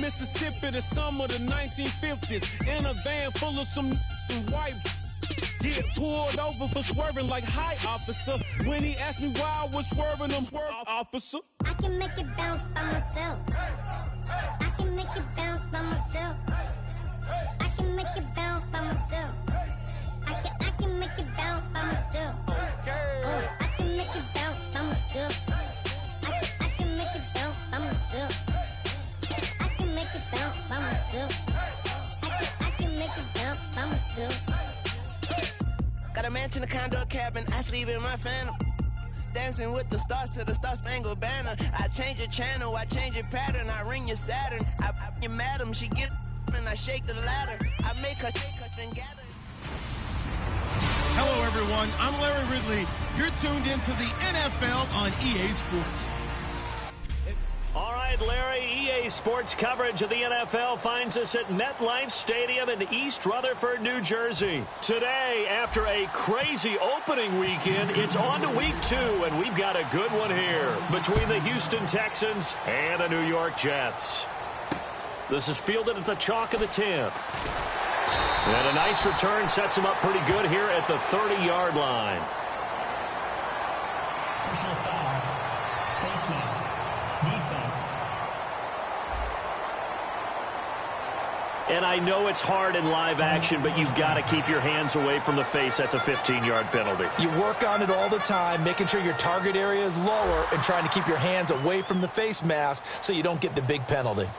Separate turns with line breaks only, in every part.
Mississippi, the summer of the 1950s. In a van full of some white. Get pulled over for swerving like, hi, officer. When he asked me why I was swerving, I'm swerve, officer.
I can make it bounce by myself. I can make it bounce by myself. I can make it bounce by myself. I can make it bounce by myself. I can make it bounce by myself. I can make it bounce by myself. I can make it bounce by myself. I can make it bounce by myself.
Got a mansion, a condo, a cabin, I sleep in my phantom. Dancing with the stars to the Star-Spangled Banner. I change your channel, I change your pattern, I ring your Saturn. I your madam, she get and I shake the ladder. I make her then gather.
Hello, everyone. I'm Larry Ridley. You're tuned into the NFL on EA Sports.
All right, Larry, EA Sports coverage of the NFL finds us at MetLife Stadium in East Rutherford, New Jersey. Today, after a crazy opening weekend, it's on to week 2, and we've got a good one here between the Houston Texans and the New York Jets. This is fielded at the chalk of the 10. And a nice return sets him up pretty good here at the 30-yard line.
Personal foul. Face mask. Defense.
And I know it's hard in live action, but you've got to keep your hands away from the face. That's a 15-yard penalty.
You work on it all the time, making sure your target area is lower and trying to keep your hands away from the face mask so you don't get the big penalty.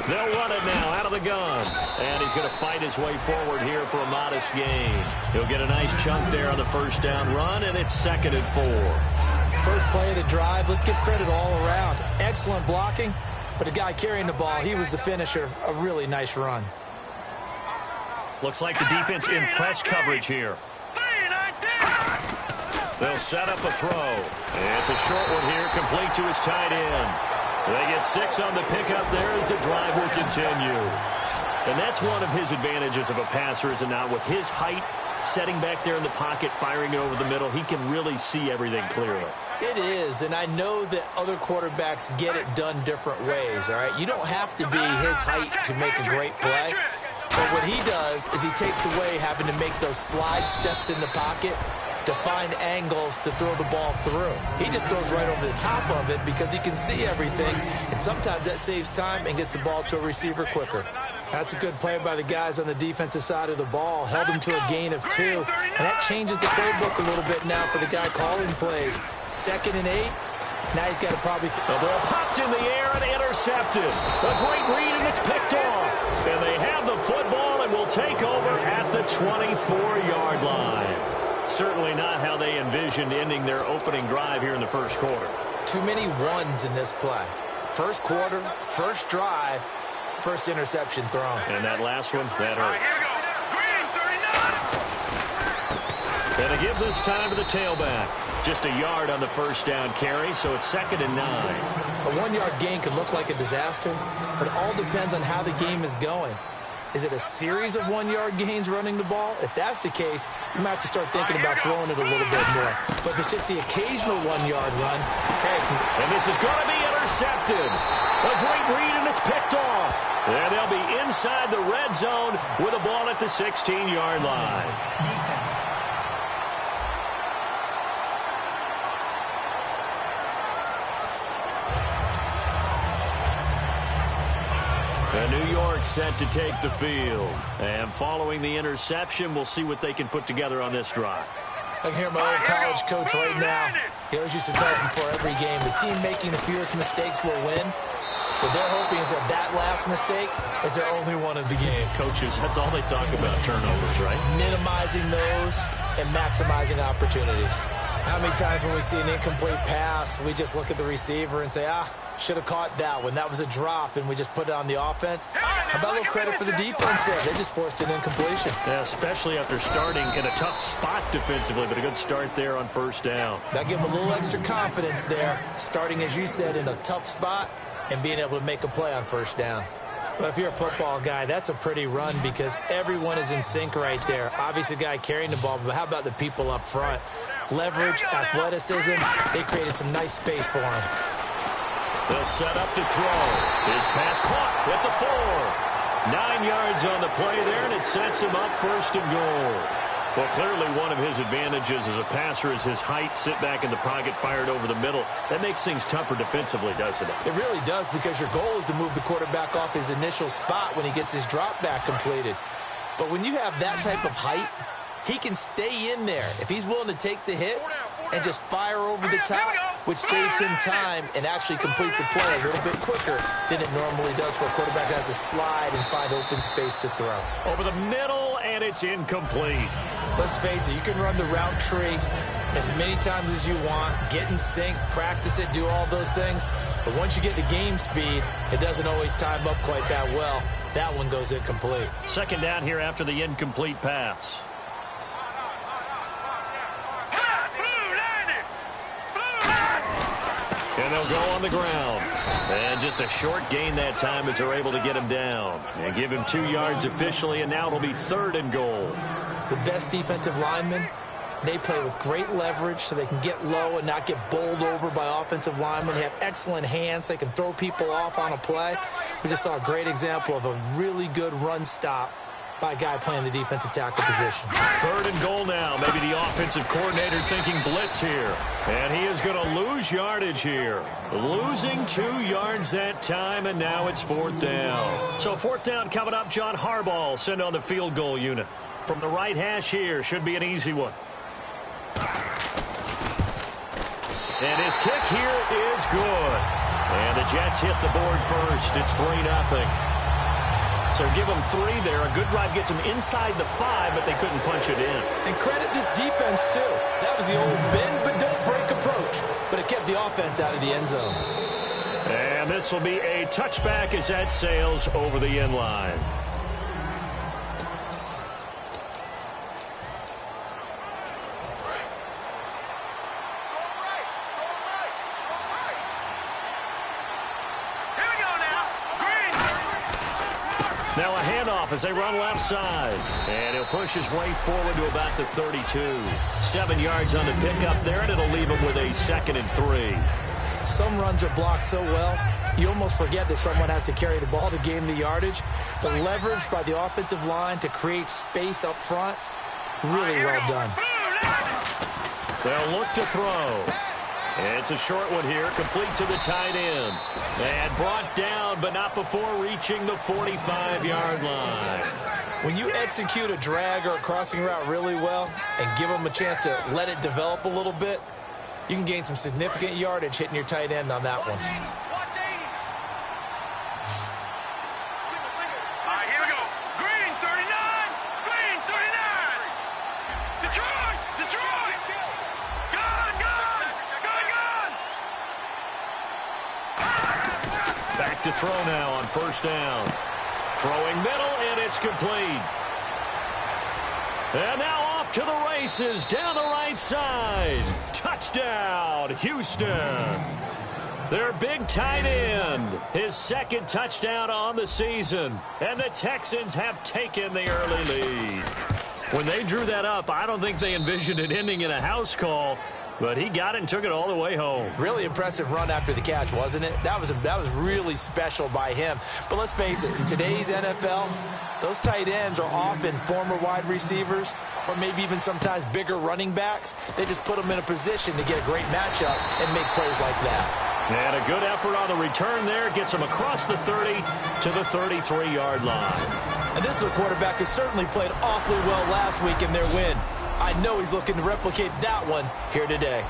They'll run it now out of the gun. And he's going to fight his way forward here for a modest gain. He'll get a nice chunk there on the first down run, and it's 2nd and 4.
First play of the drive, let's give credit all around. Excellent blocking, but the guy carrying the ball, he was the finisher. A really nice run.
Looks like the defense in press coverage here. They'll set up a throw. It's a short one here, complete to his tight end. They get 6 on the pickup there as the drive will continue. And that's one of his advantages of a passer, is it not? With his height, setting back there in the pocket, firing over the middle, he can really see everything clearly.
It is, and I know that other quarterbacks get it done different ways, all right? You don't have to be his height to make a great play. But what he does is he takes away having to make those slide steps in the pocket to find angles to throw the ball through. He just throws right over the top of it because he can see everything, and sometimes that saves time and gets the ball to a receiver quicker. That's a good play by the guys on the defensive side of the ball. Held him to a gain of 2, and that changes the playbook a little bit now for the guy calling plays. 2nd and 8. Now he's got to probably...
The ball popped in the air and intercepted. A great read, and it's picked off. And they have the football and will take over at the 24-yard line. Certainly not how they envisioned ending their opening drive here in the first quarter.
Too many ones in this play. First quarter, first drive, first interception thrown.
And that last one, that hurts. And a give this time to the tailback. Just a yard on the first down carry, so it's 2nd and 9.
A 1-yard gain could look like a disaster, but it all depends on how the game is going. Is it a series of 1-yard gains running the ball? If that's the case, you might have to start thinking about throwing it a little bit more. But if it's just the occasional 1-yard run, hey.
And this is going to be intercepted. A great read, and it's picked off. And they'll be inside the red zone with a ball at the 16-yard line.
Defense.
And New York set to take the field. And following the interception, we'll see what they can put together on this drive.
I can hear my old college coach right now. He always used to tell us before every game, the team making the fewest mistakes will win. What they're hoping is that last mistake is their only one of the game.
Coaches, that's all they talk about, turnovers, right?
Minimizing those and maximizing opportunities. How many times when we see an incomplete pass, we just look at the receiver and say, should have caught that one. That was a drop, and we just put it on the offense. How about a little credit for the defense there? They just forced an incompletion.
Yeah, especially after starting in a tough spot defensively, but a good start there on first down.
That gave them a little extra confidence there, starting, as you said, in a tough spot and being able to make a play on first down. But if you're a football guy, that's a pretty run because everyone is in sync right there. Obviously, the guy carrying the ball, but how about the people up front? Leverage, athleticism, they created some nice space for him.
They'll set up to throw. His pass caught at the 4. 9 yards on the play there, and it sets him up first and goal. Well, clearly one of his advantages as a passer is his height. Sit back in the pocket, fired over the middle. That makes things tougher defensively, doesn't it?
It really does, because your goal is to move the quarterback off his initial spot when he gets his drop back completed. But when you have that type of height, he can stay in there if he's willing to take the hits and just fire over the top, which saves him time and actually completes a play a little bit quicker than it normally does for a quarterback that has to slide and find open space to throw.
Over the middle, and it's incomplete.
Let's face it, you can run the route tree as many times as you want, get in sync, practice it, do all those things. But once you get to game speed, it doesn't always time up quite that well. That one goes incomplete.
Second down here after the incomplete pass. And they'll go on the ground. And just a short gain that time as they're able to get him down. And give him 2 yards officially, and now it'll be 3rd and goal.
The best defensive linemen, they play with great leverage so they can get low and not get bowled over by offensive linemen. They have excellent hands. They can throw people off on a play. We just saw a great example of a really good run stop by a guy playing the defensive tackle position.
3rd and goal now. Maybe the offensive coordinator thinking blitz here. And he is going to lose yardage here. Losing 2 yards that time, and now it's 4th down. So 4th down coming up. John Harbaugh sent on the field goal unit. From the right hash here, should be an easy one. And his kick here is good. And the Jets hit the board first. It's 3-0. So give them 3 there. A good drive gets them inside the 5, but they couldn't punch it in.
And credit this defense, too. That was the old bend but don't break approach. But it kept the offense out of the end zone.
And this will be a touchback as that sails over the end line. Now a handoff as they run left side. And he'll push his way forward to about the 32. 7 yards on the pickup there, and it'll leave him with a 2nd and 3.
Some runs are blocked so well, you almost forget that someone has to carry the ball to gain the yardage. The leverage by the offensive line to create space up front, really well done.
They'll look to throw. It's a short one here, complete to the tight end. And brought down, but not before reaching the 45-yard line.
When you execute a drag or a crossing route really well and give them a chance to let it develop a little bit, you can gain some significant yardage hitting your tight end on that one.
Here we go. Green, 39. Green, 39. Detroit, Detroit. Gun, gun. Gun, gun.
Back to throw now on first down. Throwing middle, and it's complete. And now off to the races down the right side. Touchdown, Houston. Their big tight end, his 2nd touchdown on the season. And the Texans have taken the early lead. When they drew that up, I don't think they envisioned it ending in a house call. But he got it and took it all the way home.
Really impressive run after the catch, wasn't it? That was really special by him. But let's face it, in today's NFL, those tight ends are often former wide receivers or maybe even sometimes bigger running backs. They just put them in a position to get a great matchup and make plays like that.
And a good effort on the return there. Gets him across the 30 to the 33-yard line.
And this is a quarterback who certainly played awfully well last week in their win. I know he's looking to replicate that one here today.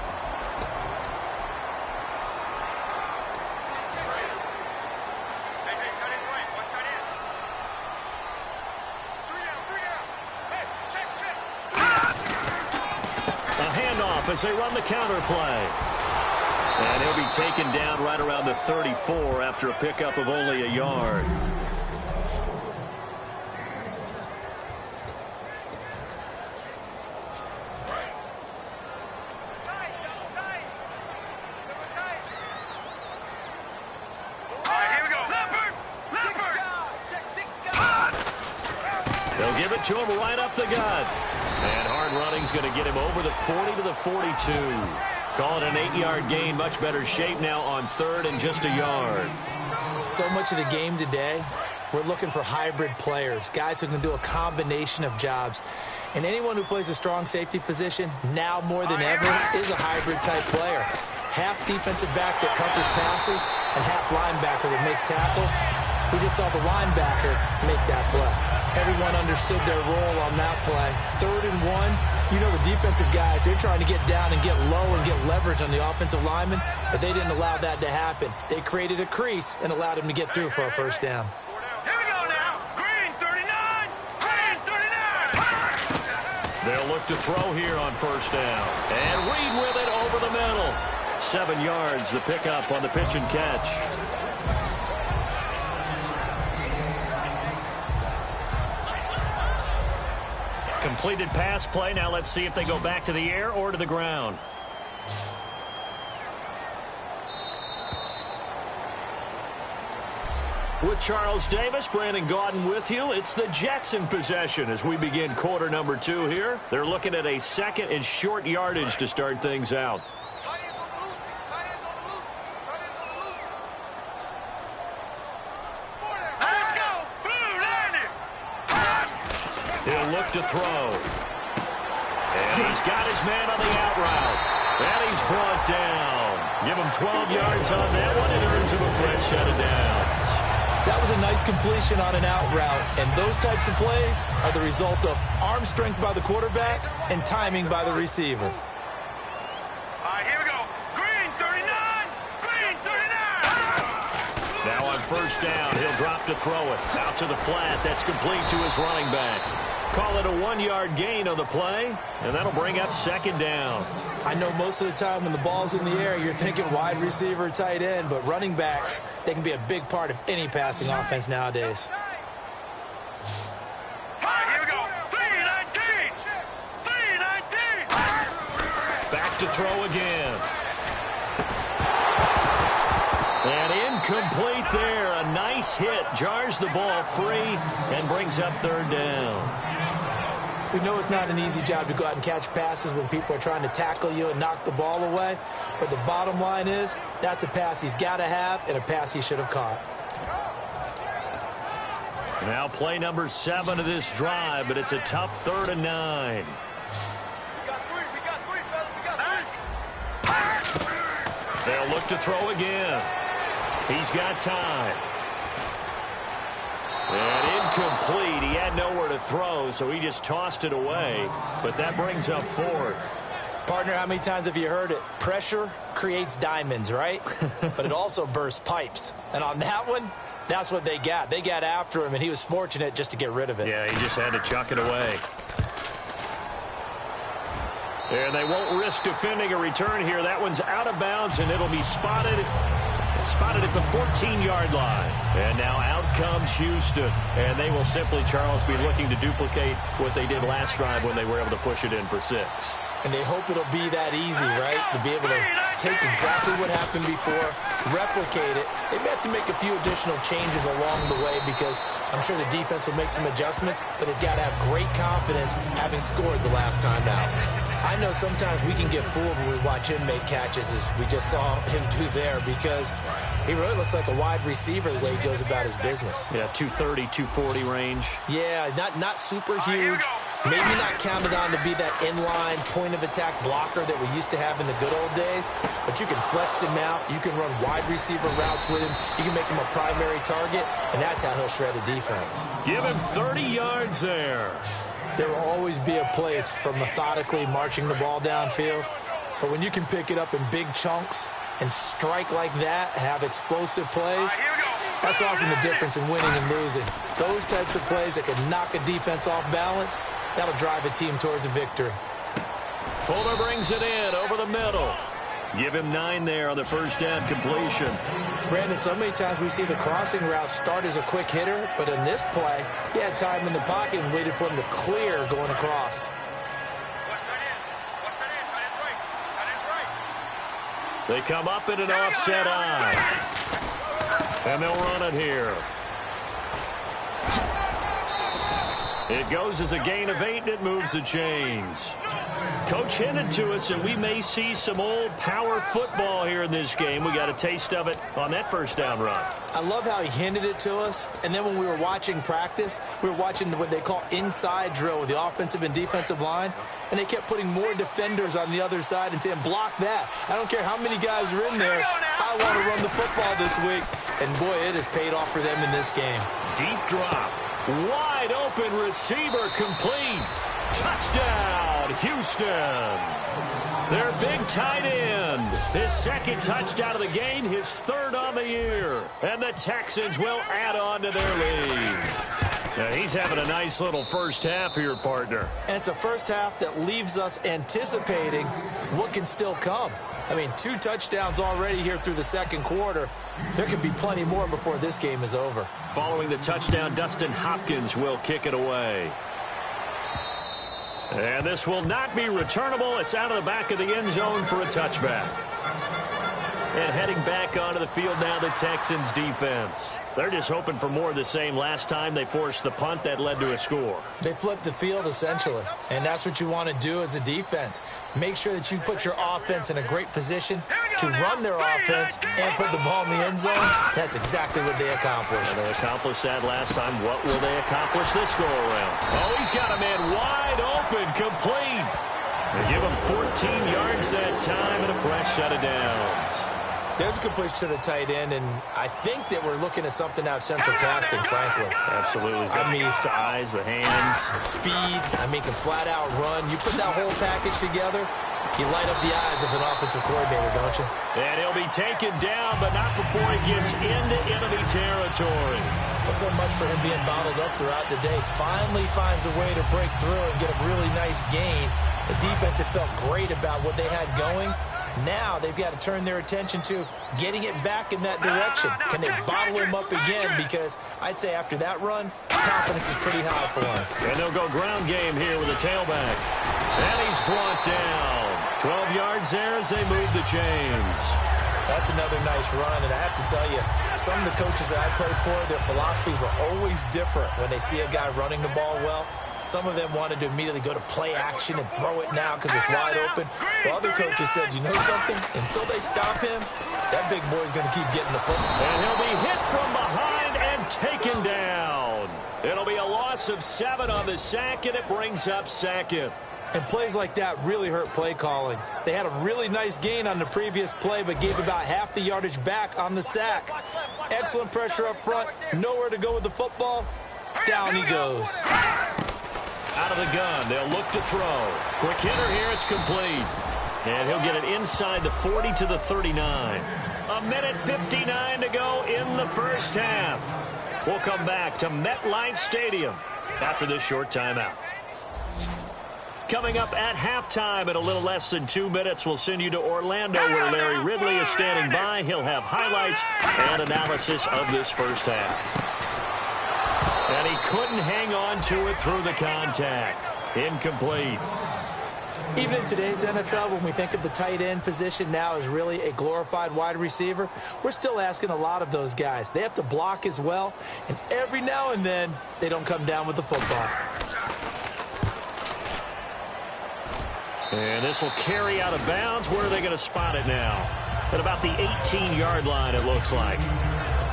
off as they run the counter play. And he'll be taken down right around the 34 after a pickup of only a yard. They'll give it to him right up the gut. And hard running's going to get him over the 40 to the 42. Call it an 8-yard gain. Much better shape now on third and just a yard.
So much of the game today, we're looking for hybrid players, guys who can do a combination of jobs. And anyone who plays a strong safety position, now more than ever, is a hybrid-type player. Half defensive back that covers passes and half linebacker that makes tackles. We just saw the linebacker make that play. Everyone understood their role on that play. 3rd and 1, you know the defensive guys, they're trying to get down and get low and get leverage on the offensive lineman, but they didn't allow that to happen. They created a crease and allowed him to get through for a first down.
Here we go now. Green 39. Green 39.
They'll look to throw here on first down. And Reed with it over the middle. 7 yards, the pickup on the pitch and catch. Completed pass play. Now let's see if they go back to the air or to the ground. With Charles Davis, Brandon Gaudin with you. It's the Jets in possession as we begin quarter number 2 here. They're looking at a second and short yardage to start things out. He'll look to throw. And he's got his man on the out route. And he's brought down. Give him 12 yards on that one. It earns him a fresh set of downs.
That was a nice completion on an out route. And those types of plays are the result of arm strength by the quarterback and timing by the receiver.
All right, here we go. Green 39. Green 39.
Now on first down, he'll drop to throw it. Out to the flat. That's complete to his running back. Call it a 1-yard gain on the play, and that'll bring up second down.
I know most of the time when the ball's in the air, you're thinking wide receiver, tight end, but running backs, they can be a big part of any passing offense nowadays.
All right, here we go. 319. 319.
Back to throw again. And incomplete there. A nice hit. Jars the ball free and brings up third down.
We know it's not an easy job to go out and catch passes when people are trying to tackle you and knock the ball away. But the bottom line is, that's a pass he's got to have and a pass he should have caught.
Now play number 7 of this drive, but it's a tough 3rd and 9. They'll look to throw again. He's got time. And incomplete. He had nowhere to throw, so he just tossed it away. But that brings up 4th.
Partner, how many times have you heard it? Pressure creates diamonds, right? But it also bursts pipes. And on that one, that's what they got. They got after him, and he was fortunate just to get rid of it.
Yeah, he just had to chuck it away. And they won't risk defending a return here. That one's out of bounds, and it'll be spotted at the 14-yard line. And now out comes Houston. And they will simply, Charles, be looking to duplicate what they did last drive when they were able to push it in for 6.
And they hope it'll be that easy, right? To be able to take exactly what happened before, replicate it. They may have to make a few additional changes along the way because I'm sure the defense will make some adjustments, but they've got to have great confidence having scored the last time out. I know sometimes we can get fooled when we watch him make catches, as we just saw him do there, because he really looks like a wide receiver the way he goes about his business.
Yeah, 230, 240 range.
Yeah, not super huge. Maybe not counted on to be that inline point-of-attack blocker that we used to have in the good old days, but you can flex him out. You can run wide receiver routes with him. You can make him a primary target, and that's how he'll shred a defense.
Give him 30 yards there.
There will always be a place for methodically marching the ball downfield, but when you can pick it up in big chunks and strike like that, have explosive plays, that's often the difference in winning and losing. Those types of plays that can knock a defense off balance, that'll drive a team towards a victory.
Fuller brings it in over the middle. Give him 9 there on the first down completion.
Brandon, so many times we see the crossing route start as a quick hitter, but in this play, he had time in the pocket and waited for him to clear going across.
They come up in an offset eye. And they'll run it here. It goes as a gain of 8, and it moves the chains. Coach hinted to us that we may see some old power football here in this game. We got a taste of it on that first down run.
I love how he hinted it to us, and then when we were watching practice, we were watching what they call inside drill with the offensive and defensive line, and they kept putting more defenders on the other side and saying, block that. I don't care how many guys are in there. I want to run the football this week. And, boy, it has paid off for them in this game.
Deep drop. Wide open receiver complete. Touchdown, Houston. Their big tight end. His second touchdown of the game, his third on the year. And the Texans will add on to their lead. Now, he's having a nice little first half here, partner.
And it's a first half that leaves us anticipating what can still come. I mean, 2 touchdowns already here through the second quarter. There could be plenty more before this game is over.
Following the touchdown, Dustin Hopkins will kick it away. And this will not be returnable. It's out of the back of the end zone for a touchback. And heading back onto the field now, the Texans defense. They're just hoping for more of the same. Last time they forced the punt that led to a score.
They flipped the field, essentially. And that's what you want to do as a defense. Make sure that you put your offense in a great position to run their offense and put the ball in the end zone. That's exactly what they accomplished.
And they accomplished that last time. What will they accomplish this go-around? Oh, he's got a man wide open, complete. They give him 14 yards that time and a fresh set of downs.
There's a completion to the tight end, and I think that we're looking at something out of central casting, frankly.
Absolutely. I mean, size, the hands.
Speed. I mean, can flat out run. You put that whole package together, you light up the eyes of an offensive coordinator, don't you?
And he'll be taken down, but not before he gets into enemy territory.
Well, so much for him being bottled up throughout the day. Finally finds a way to break through and get a really nice gain. The defense had felt great about what they had going. Now they've got to turn their attention to getting it back in that direction. Can they bottle him up again? Because I'd say after that run, confidence is pretty high for him.
And they'll go ground game here with a tailback. And he's brought down. 12 yards there as they move the chains.
That's another nice run, and I have to tell you, some of the coaches that I played for, their philosophies were always different when they see a guy running the ball well. Some of them wanted to immediately go to play action and throw it now because it's wide open. While other coaches said, you know something? Until they stop him, that big boy's going to keep getting the football.
And he'll be hit from behind and taken down. It'll be a loss of 7 on the sack, and it brings up second.
And plays like that really hurt play calling. They had a really nice gain on the previous play, but gave about half the yardage back on the sack. Excellent pressure up front. Nowhere to go with the football. Down he goes.
Out of the gun, they'll look to throw. Quick hitter here, it's complete. And he'll get it inside the 40 to the 39. 1:59 to go in the first half. We'll come back to MetLife Stadium after this short timeout. Coming up at halftime in a little less than 2 minutes, we'll send you to Orlando where Larry Ridley is standing by. He'll have highlights and analysis of this first half. And he couldn't hang on to it through the contact. Incomplete.
Even in today's NFL, when we think of the tight end position now as really a glorified wide receiver, we're still asking a lot of those guys. They have to block as well, and every now and then, they don't come down with the football.
And this will carry out of bounds. Where are they going to spot it now? At about the 18-yard line, it looks like.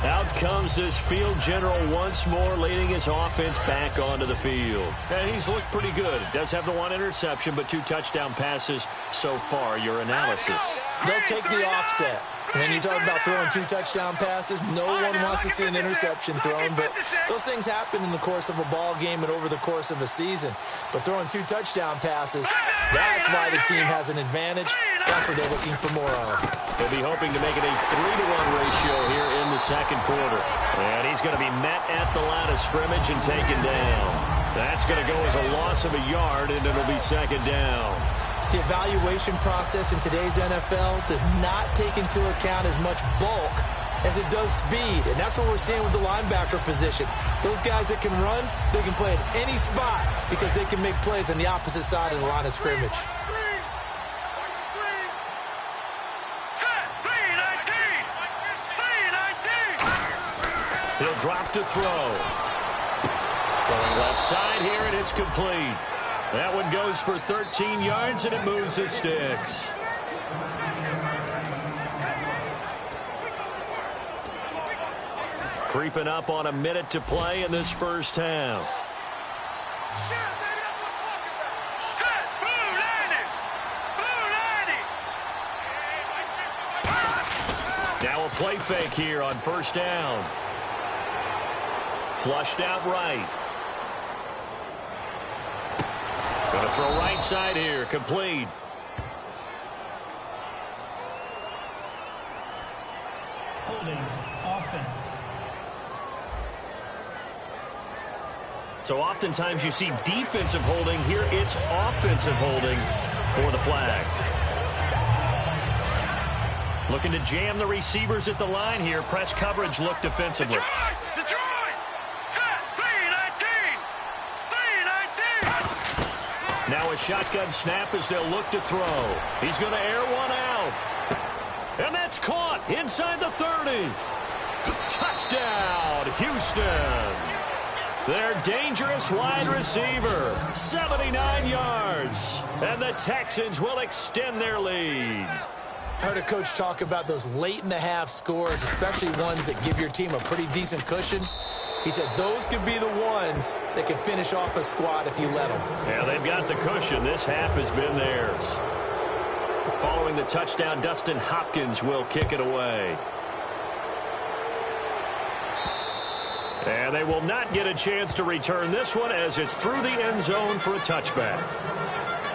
Out comes this field general once more, leading his offense back onto the field. And he's looked pretty good. Does have the 1 interception, but 2 touchdown passes so far. Your analysis.
They'll take the offset. When you talk about throwing 2 touchdown passes, no one wants to see an interception thrown, but those things happen in the course of a ball game and over the course of a season. But throwing 2 touchdown passes, that's why the team has an advantage. That's what they're looking for more of.
They'll be hoping to make it a 3-to-1 ratio here in the second quarter. And he's going to be met at the line of scrimmage and taken down. That's going to go as a loss of a yard, and it'll be second down.
The evaluation process in today's NFL does not take into account as much bulk as it does speed, and that's what we're seeing with the linebacker position. Those guys that can run, they can play at any spot because they can make plays on the opposite side of the line of scrimmage.
He'll drop to throw. Throwing left side here, and it's complete. That one goes for 13 yards, and it moves the sticks. Creeping up on a minute to play in this first half. Now a play fake here on first down. Flushed out right. Going to throw right side here. Complete.
Holding. Offense.
So oftentimes you see defensive holding. Here it's offensive holding for the flag. Looking to jam the receivers at the line here. Press coverage look defensively. Now a shotgun snap as they'll look to throw. He's going to air one out. And that's caught inside the 30. Touchdown, Houston. Their dangerous wide receiver, 79 yards. And the Texans will extend their lead.
I heard a coach talk about those late-in-the-half scores, especially ones that give your team a pretty decent cushion. He said those could be the ones that can finish off a squad if you let them.
Yeah, they've got the cushion. This half has been theirs. Following the touchdown, Dustin Hopkins will kick it away. And they will not get a chance to return this one as it's through the end zone for a touchback.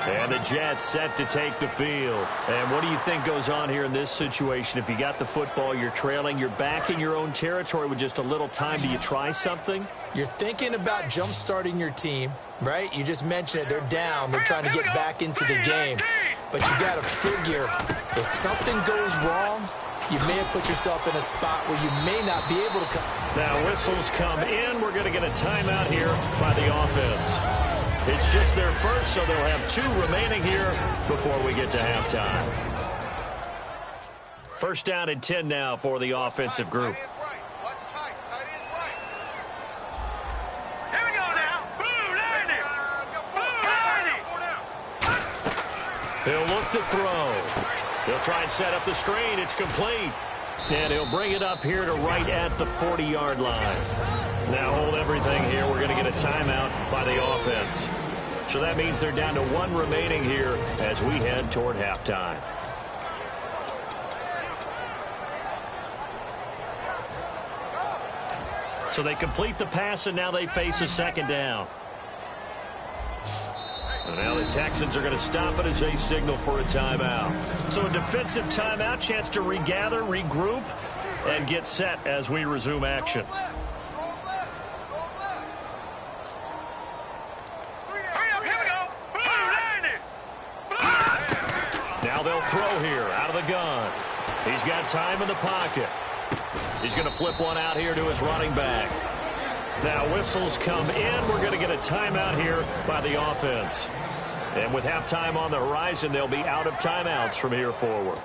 And the Jets set to take the field. And what do you think goes on here in this situation? If you got the football, you're trailing, you're back in your own territory with just a little time. Do you try something?
You're thinking about jump-starting your team, right? You just mentioned it. They're down. They're trying to get back into the game. But you got to figure if something goes wrong, you may have put yourself in a spot where you may not be able to come.
Now whistles come in. We're going to get a timeout here by the offense. It's just their first, so they'll have 2 remaining here before we get to halftime. First down and 10 now for the offensive group.
Here we go now.
He'll look to throw. He'll try and set up the screen. It's complete. And he'll bring it up here to right at the 40-yard line. Now hold everything here. We're going to get a timeout by the offense. So that means they're down to 1 remaining here as we head toward halftime. So they complete the pass, and now they face a second down. And now the Texans are going to stop it as they signal for a timeout. So a defensive timeout, chance to regather, regroup, and get set as we resume action. Now they'll throw here out of the gun. He's got time in the pocket. He's going to flip one out here to his running back. Now whistles come in. We're going to get a timeout here by the offense. And with halftime on the horizon, they'll be out of timeouts from here forward.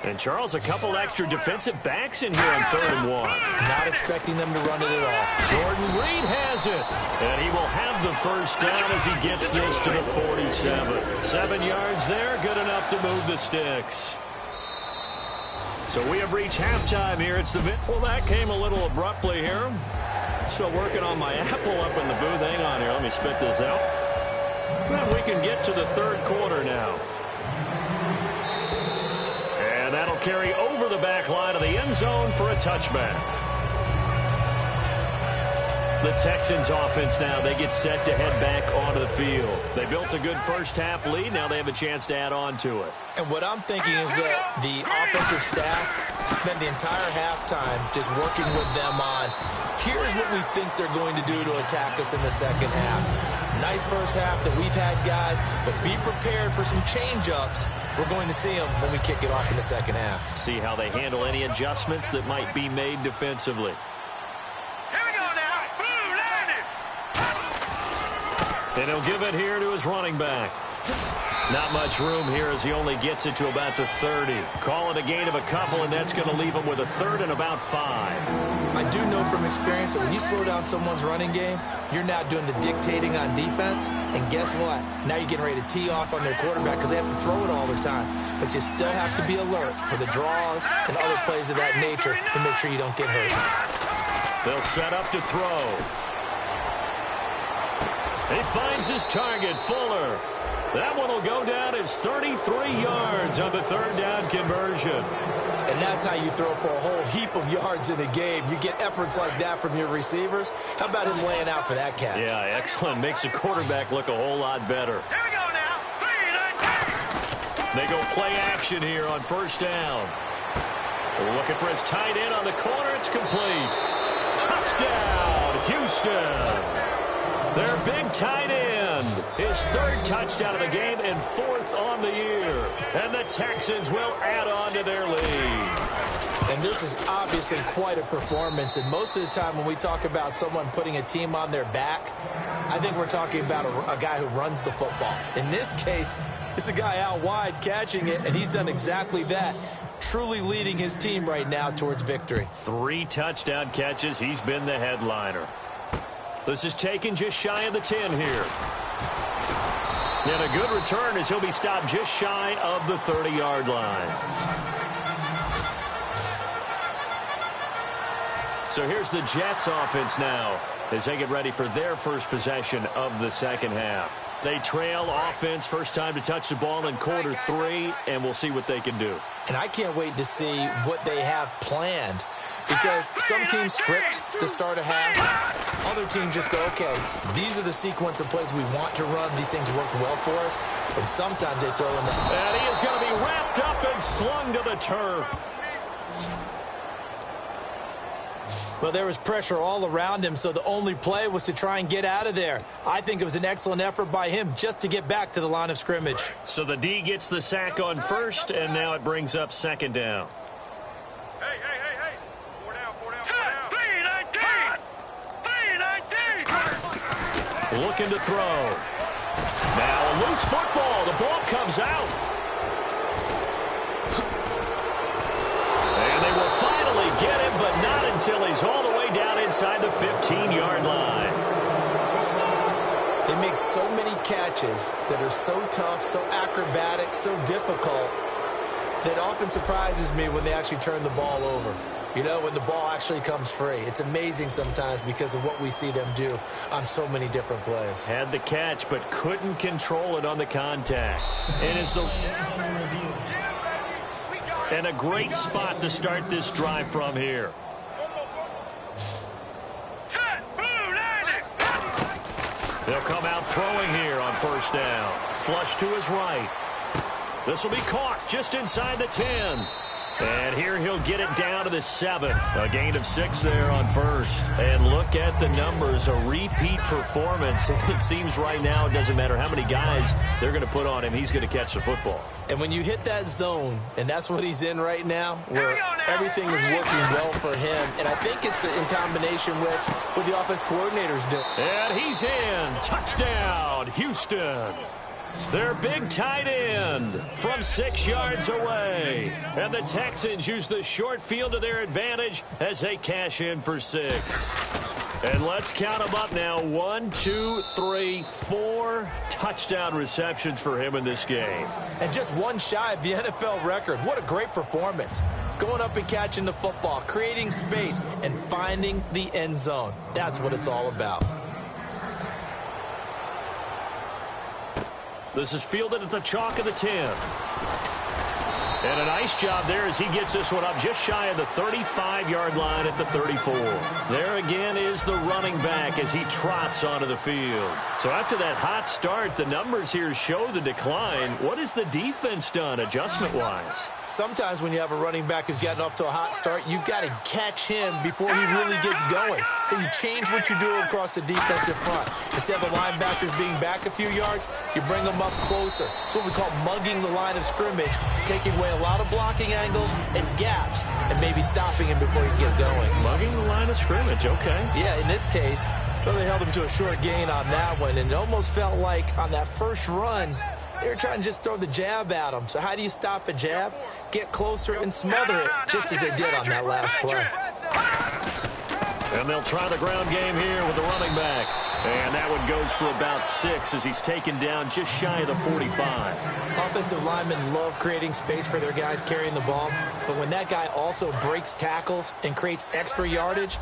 And Charles, a couple extra defensive backs in here on 3rd and 1.
Not expecting them to run it at all.
Jordan Reed has it. And he will have the first down as he gets this to the 47. 7 yards there, good enough to move the sticks. So we have reached halftime here. It's the well, that came a little abruptly here. Still working on my apple up in the booth. Hang on here. Let me spit this out. Well, we can get to the 3rd quarter now. And that'll carry over the back line of the end zone for a touchback. The Texans offense now, they get set to head back onto the field. They built a good first half lead. Now they have a chance to add on to it.
And what I'm thinking is that the offensive staff spent the entire halftime just working with them on here's what we think they're going to do to attack us in the second half. Nice first half that we've had, guys, but be prepared for some change-ups. We're going to see them when we kick it off in the second half.
See how they handle any adjustments that might be made defensively.
Here we go now. Blue landed.
And he'll give it here to his running back. Not much room here as he only gets it to about the 30. Call it a gain of a couple, and that's going to leave him with a third and about 5.
I do know from experience that when you slow down someone's running game, you're now doing the dictating on defense. And guess what? Now you're getting ready to tee off on their quarterback because they have to throw it all the time. But you still have to be alert for the draws and other plays of that nature to make sure you don't get hurt.
They'll set up to throw. He finds his target, Fuller. That one will go down as 33 yards on the third down conversion.
And that's how you throw for a whole heap of yards in a game. You get efforts like that from your receivers. How about him laying out for that catch?
Yeah, excellent. Makes the quarterback look a whole lot better.
Here we go now. 3-19.
They go play action here on first down. We're looking for his tight end on the corner. It's complete. Touchdown, Houston. Their big tight end, his third touchdown of the game and 4th on the year. And the Texans will add on to their lead.
And this is obviously quite a performance. And most of the time when we talk about someone putting a team on their back, I think we're talking about a guy who runs the football. In this case, it's a guy out wide catching it, and he's done exactly that. Truly leading his team right now towards victory.
3 touchdown catches. He's been the headliner. This is taken just shy of the 10 here. And a good return as he'll be stopped just shy of the 30-yard line. So here's the Jets offense now as they get ready for their first possession of the second half. They trail offense, first time to touch the ball in quarter 3, and we'll see what they can do.
And I can't wait to see what they have planned. Because some teams script to start a half. Other teams just go, okay, these are the sequence of plays we want to run. These things worked well for us. And sometimes they throw in the...
And he is going to be wrapped up and slung to the turf.
Well, there was pressure all around him, so the only play was to try and get out of there. I think it was an excellent effort by him just to get back to the line of scrimmage.
So the D gets the sack on first, and now it brings up second down.
Hey. 3-19.
Looking to throw. Now a loose football. The ball comes out. And they will finally get him, but not until he's all the way down inside the 15-yard line.
They make so many catches that are so tough, so acrobatic, so difficult, that often surprises me when they actually turn the ball over. You know, when the ball actually comes free. It's amazing sometimes because of what we see them do on so many different plays.
Had the catch, but couldn't control it on the contact. And a great spot to start this drive from here. They'll come out throwing here on first down. Flush to his right. This will be caught just inside the 10. And here he'll get it down to the 7. A gain of 6 there on first. And look at the numbers. A repeat performance. It seems right now it doesn't matter how many guys they're going to put on him. He's going to catch the football.
And when you hit that zone, and that's what he's in right now, where everything is working well for him, and I think it's in combination with what the offense coordinator's doing.
And he's in. Touchdown, Houston. Their big tight end from 6 yards away. And the Texans use the short field to their advantage as they cash in for 6. And let's count them up now. 1, 2, 3, 4 touchdown receptions for him in this game.
And just one shy of the NFL record. What a great performance. Going up and catching the football, creating space, and finding the end zone. That's what it's all about.
This is fielded at the chalk of the 10. And a nice job there as he gets this one up just shy of the 35-yard line at the 34. There again is the running back as he trots onto the field. So after that hot start, the numbers here show the decline. What has the defense done adjustment-wise?
Sometimes when you have a running back who's gotten off to a hot start, you've got to catch him before he really gets going. So you change what you do across the defensive front. Instead of the linebackers being back a few yards, you bring them up closer. It's what we call mugging the line of scrimmage, taking away a lot of blocking angles and gaps and maybe stopping him before he gets going.
Mugging the line of scrimmage, okay.
Yeah, in this case, well, they held him to a short gain on that one, and it almost felt like on that first run, they were trying to just throw the jab at him. So how do you stop a jab? Get closer and smother it, just as they did on that last play.
And they'll try the ground game here with the running back. And that one goes for about 6 as he's taken down just shy of the 45.
Offensive linemen love creating space for their guys carrying the ball, but when that guy also breaks tackles and creates extra yardage,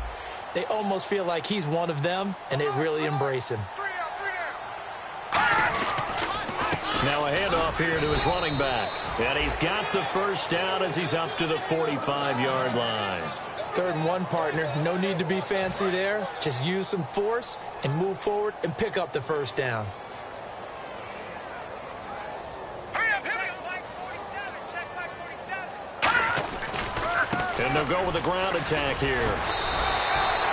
they almost feel like he's one of them, and they really embrace him.
Now a handoff here to his running back. And he's got the first down as he's up to the 45-yard line.
3rd and 1, partner. No need to be fancy there. Just use some force and move forward and pick up the first down.
And they'll go with the ground attack here.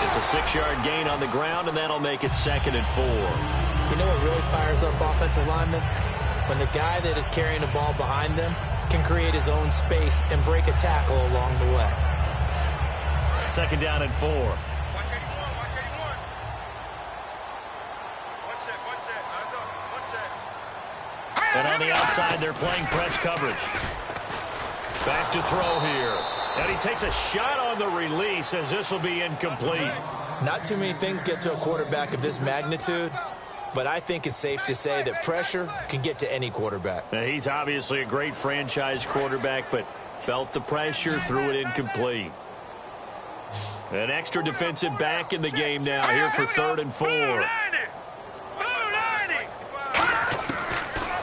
It's a 6-yard gain on the ground, and that'll make it 2nd and 4.
You know what really fires up offensive linemen? When the guy that is carrying the ball behind them can create his own space and break a tackle along the way.
2nd down and 4.
Watch 81, watch 81. One set.
And on the outside, they're playing press coverage. Back to throw here. And he takes a shot on the release as this will be incomplete.
Not too many things get to a quarterback of this magnitude, but I think it's safe to say that pressure can get to any quarterback.
Now, he's obviously a great franchise quarterback, but felt the pressure, threw it incomplete. An extra defensive back in the game now here for 3rd and 4.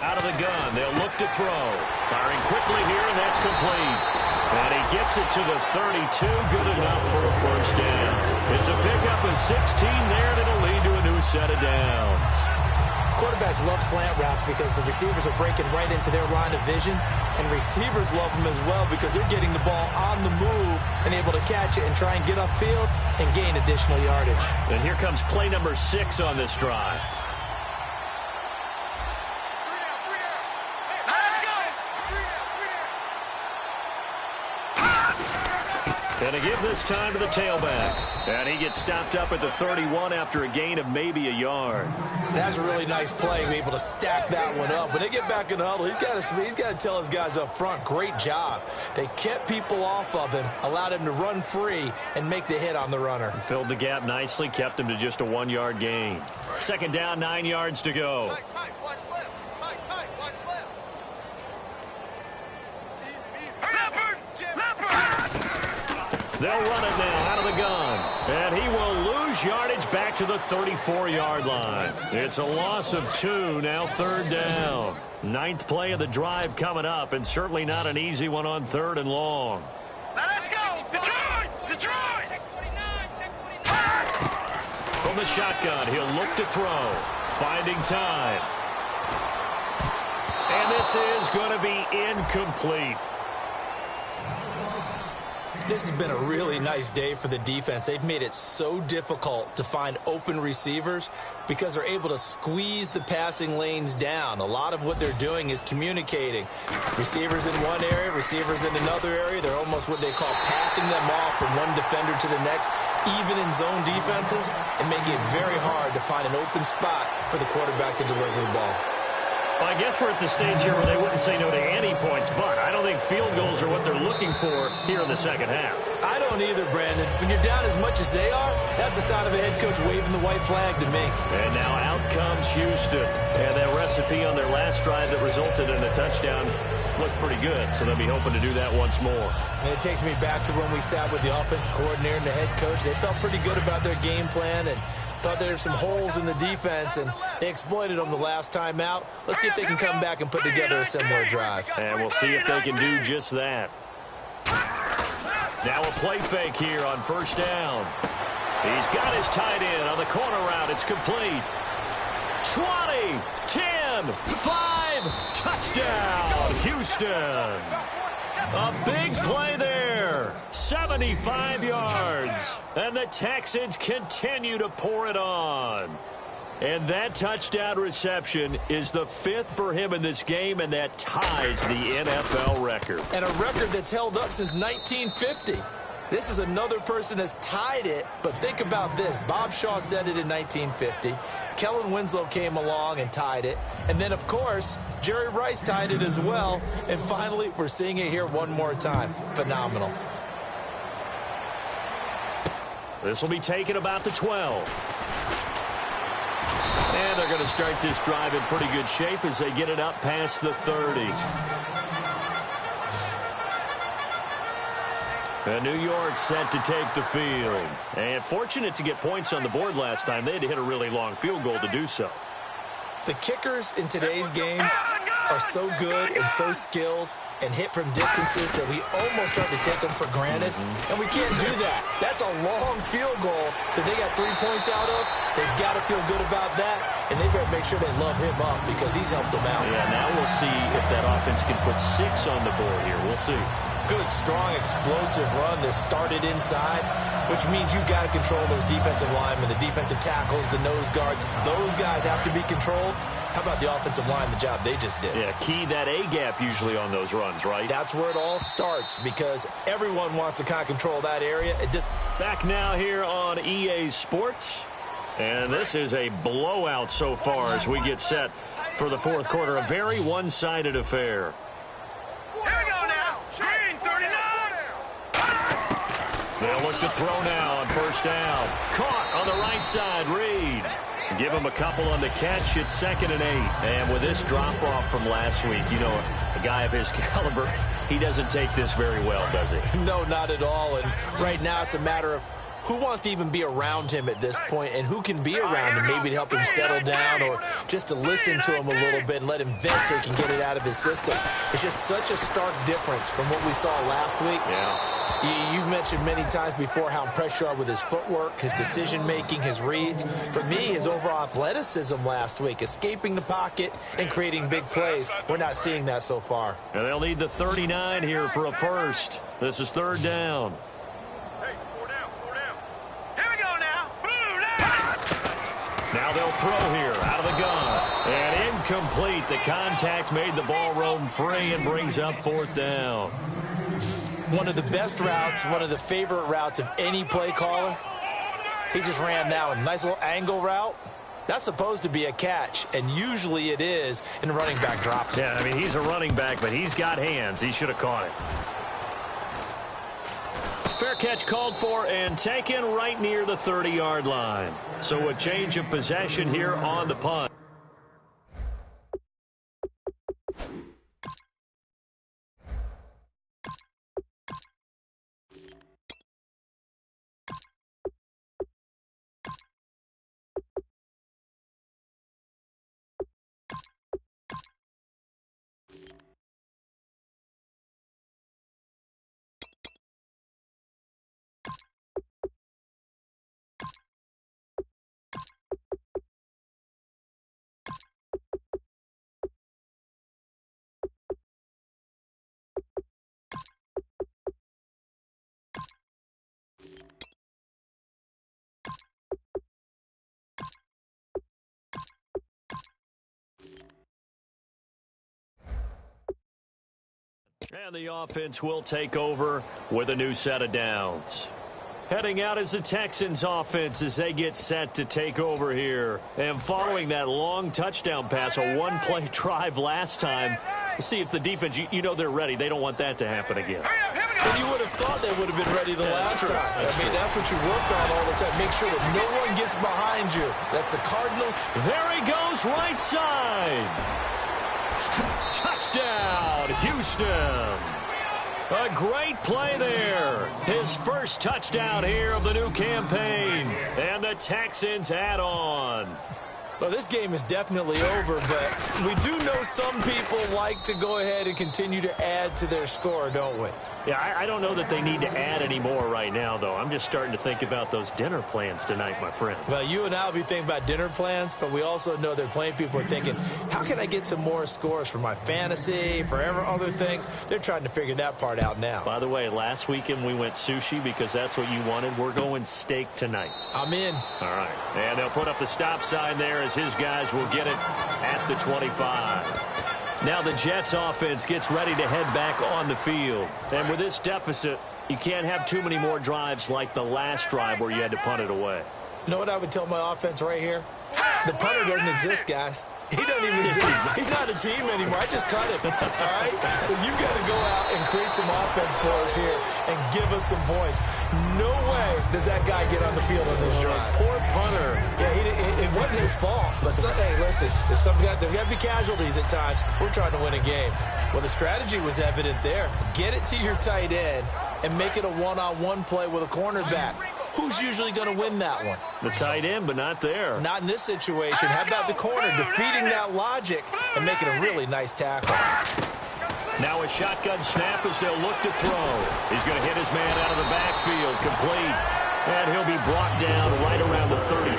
Out of the gun, they'll look to throw. Firing quickly here, and that's complete. And he gets it to the 32, good enough for a first down. It's a pickup of 16 there that'll lead to a new set of downs.
Quarterbacks love slant routes because the receivers are breaking right into their line of vision, and receivers love them as well because they're getting the ball on the move and able to catch it and try and get upfield and gain additional yardage.
And here comes play number 6 on this drive. And to give this time to the tailback. And he gets stopped up at the 31 after a gain of maybe a yard.
That's a really nice play, being able to stack that one up. When they get back in the huddle, he's got to tell his guys up front, great job. They kept people off of him, allowed him to run free and make the hit on the runner.
Filled the gap nicely, kept him to just a 1-yard gain. 2nd down, 9 yards to go.
Tight, watch left. Tight, watch left.
They'll run it now out of the gun. And he will lose yardage back to the 34-yard line. It's a loss of 2, now 3rd down. 9th play of the drive coming up, and certainly not an easy one on 3rd and long.
Now let's go. Detroit.
From the shotgun, he'll look to throw. Finding time. And this is going to be incomplete.
This has been a really nice day for the defense. They've made it so difficult to find open receivers because they're able to squeeze the passing lanes down. A lot of what they're doing is communicating. Receivers in one area, receivers in another area. They're almost what they call passing them off from one defender to the next, even in zone defenses, and making it very hard to find an open spot for the quarterback to deliver the ball.
Well, I guess we're at the stage here where they wouldn't say no to any points, but I don't think field goals are what they're looking for here in the second half.
I don't either, Brandon. When you're down as much as they are, that's the sign of a head coach waving the white flag to me.
And now out comes Houston. And that recipe on their last drive that resulted in a touchdown looked pretty good, so they'll be hoping to do that once more.
And it takes me back to when we sat with the offensive coordinator and the head coach. They felt pretty good about their game plan, and Thought there were some holes in the defense, and they exploited them the last time out. Let's see if they can come back and put together a similar drive.
And we'll see if they can do just that. Now a play fake here on first down. He's got his tight end on the corner route. It's complete. 20, 10, 5, touchdown, Houston. A big play there, 75 yards. And the Texans continue to pour it on. And that touchdown reception is the 5th for him in this game, and that ties the NFL record.
And a record that's held up since 1950. This is another person that's tied it, but think about this. Bob Shaw said it in 1950. Kellen Winslow came along and tied it. And then, of course, Jerry Rice tied it as well. And finally, we're seeing it here one more time. Phenomenal.
This will be taken about the 12. And they're going to start this drive in pretty good shape as they get it up past the 30. And New York set to take the field. And fortunate to get points on the board last time. They had to hit a really long field goal to do so.
The kickers in today's game are so good and so skilled and hit from distances that we almost start to take them for granted. And we can't do that. That's a long field goal that they got 3 points out of. They've got to feel good about that, and they better make sure they love him up because he's helped them out.
Yeah, now we'll see if that offense can put 6 on the board here. We'll see.
Good, strong, explosive run that started inside, which means you've got to control those defensive linemen, the defensive tackles, the nose guards. Those guys have to be controlled. How about the offensive line, the job they just did?
Yeah, key that A-gap usually on those runs, right?
That's where it all starts because everyone wants to kind of control that area. It just
Back now here on EA Sports. And this is a blowout so far as we get set for the fourth quarter. A very one-sided affair.
Here we go now. Green 39.
They'll look to throw now on first down. Caught on the right side, Reed. Give him a couple on the catch. It's 2nd and 8. And with this drop-off from last week, you know, a guy of his caliber, he doesn't take this very well, does he?
No, not at all. And right now it's a matter of who wants to even be around him at this point and who can be around him maybe to help him settle down or just to listen to him a little bit and let him vent so he can get it out of his system. It's just such a stark difference from what we saw last week.
Yeah.
You've mentioned many times before how impressed you are with his footwork, his decision-making, his reads. For me, his overall athleticism last week, escaping the pocket and creating big plays. We're not seeing that so far.
And they'll need the 39 here for a first. This is 3rd down.
Hey, 4 down, 4 down. Here we go now. Blue down.
Now they'll throw here out of the gun. And incomplete. The contact made the ball roam free and brings up 4th down.
One of the best routes, one of the favorite routes of any play caller. He just ran now a nice little angle route. That's supposed to be a catch, and usually it is, and the running back dropped it.
Yeah, I mean, he's a running back, but he's got hands. He should have caught it. Fair catch called for and taken right near the 30-yard line. So a change of possession here on the punt. And the offense will take over with a new set of downs. Heading out is the Texans offense as they get set to take over here. And following that long touchdown pass, a one-play drive last time, we'll see if the defense, you know they're ready. They don't want that to happen again.
And you would have thought they would have been ready the last time. I mean, that's what you work on all the time. Make sure that no one gets behind you. That's the Cardinals.
There he goes, right side. Touchdown, Houston. A great play there. His first touchdown here of the new campaign. And the Texans add on.
Well, this game is definitely over, but we do know some people like to go ahead and continue to add to their score, don't we?
Yeah, I don't know that they need to add any more right now, though. I'm just starting to think about those dinner plans tonight, my friend.
Well, you and I will be thinking about dinner plans, but we also know that plenty of people are thinking, how can I get some more scores for my fantasy, for other things? They're trying to figure that part out now.
By the way, last weekend we went sushi because that's what you wanted. We're going steak tonight.
I'm in.
All right. And they'll put up the stop sign there as his guys will get it at the 25. Now the Jets offense gets ready to head back on the field. And with this deficit, you can't have too many more drives like the last drive where you had to punt it away.
You know what I would tell my offense right here? The punter doesn't exist, guys. He doesn't even exist. He's not a team anymore. I just cut him. All right? So you've got to go out and create some offense for us here and give us some points. No way does that guy get on the field on this drive.
Poor punter.
Yeah, it wasn't his fault. But, hey, listen, there's got to be casualties at times. We're trying to win a game. Well, the strategy was evident there. Get it to your tight end and make it a one-on-one play with a cornerback. Who's usually going to win that one?
The tight end, but not there.
Not in this situation. How about the corner defeating that logic and making a really nice tackle?
Now a shotgun snap as they'll look to throw. He's going to hit his man out of the backfield, complete. And he'll be brought down right around the 37.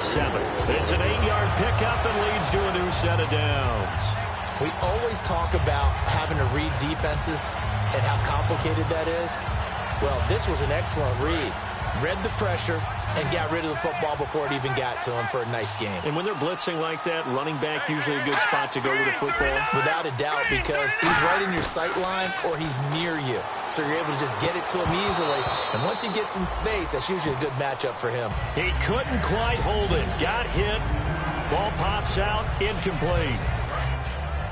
It's an 8-yard pickup and leads to a new set of downs.
We always talk about having to read defenses and how complicated that is. Well, this was an excellent read. Read the pressure and got rid of the football before it even got to him for a nice game.
And when they're blitzing like that, running back usually a good spot to go with the football?
Without a doubt, because he's right in your sight line or he's near you. So you're able to just get it to him easily. And once he gets in space, that's usually a good matchup for him.
He couldn't quite hold it. Got hit. Ball pops out. Incomplete.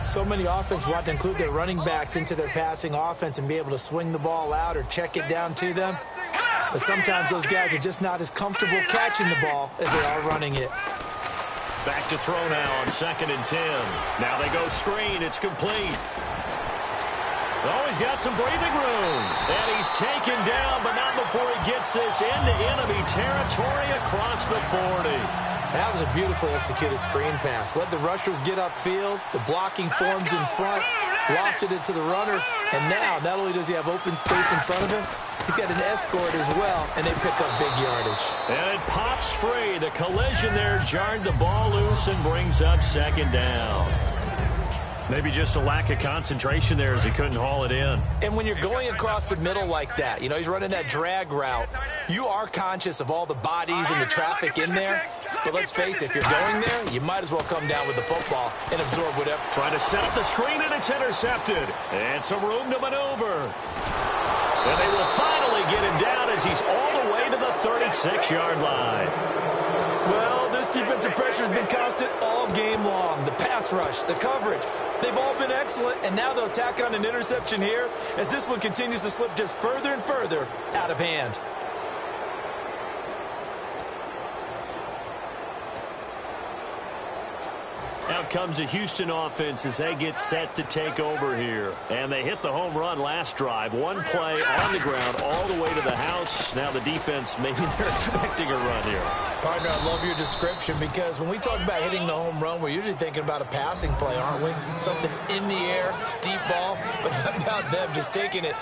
So many offenses want to include their running backs into their passing offense and be able to swing the ball out or check it down to them. But sometimes those guys are just not as comfortable catching the ball as they are running it.
Back to throw now on 2nd and 10. Now they go screen. It's complete. Oh, he's got some breathing room. And he's taken down, but not before he gets this into enemy territory across the 40.
That was a beautifully executed screen pass. Let the rushers get upfield. The blocking forms in front. Lofted it to the runner. And now, not only does he have open space in front of him, he's got an escort as well, and they pick up big yardage.
And it pops free. The collision there jarred the ball loose and brings up 2nd down. Maybe just a lack of concentration there as he couldn't haul it in.
And when you're going across the middle like that, you know, he's running that drag route, you are conscious of all the bodies and the traffic in there. But let's face it, if you're going there, you might as well come down with the football and absorb whatever.
Trying to set up the screen, and it's intercepted. And some room to maneuver. And they will finally get him down as he's all the way to the 36-yard line.
Well, this defensive pressure has been constant all game long. The pass rush, the coverage, they've all been excellent, and now they'll tack on an interception here as this one continues to slip just further and further out of hand.
Out comes the Houston offense as they get set to take over here. And they hit the home run last drive. One play on the ground all the way to the house. Now the defense, maybe they're expecting a run here.
Partner, I love your description because when we talk about hitting the home run, we're usually thinking about a passing play, aren't we? Something in the air, deep ball. But how about them just taking it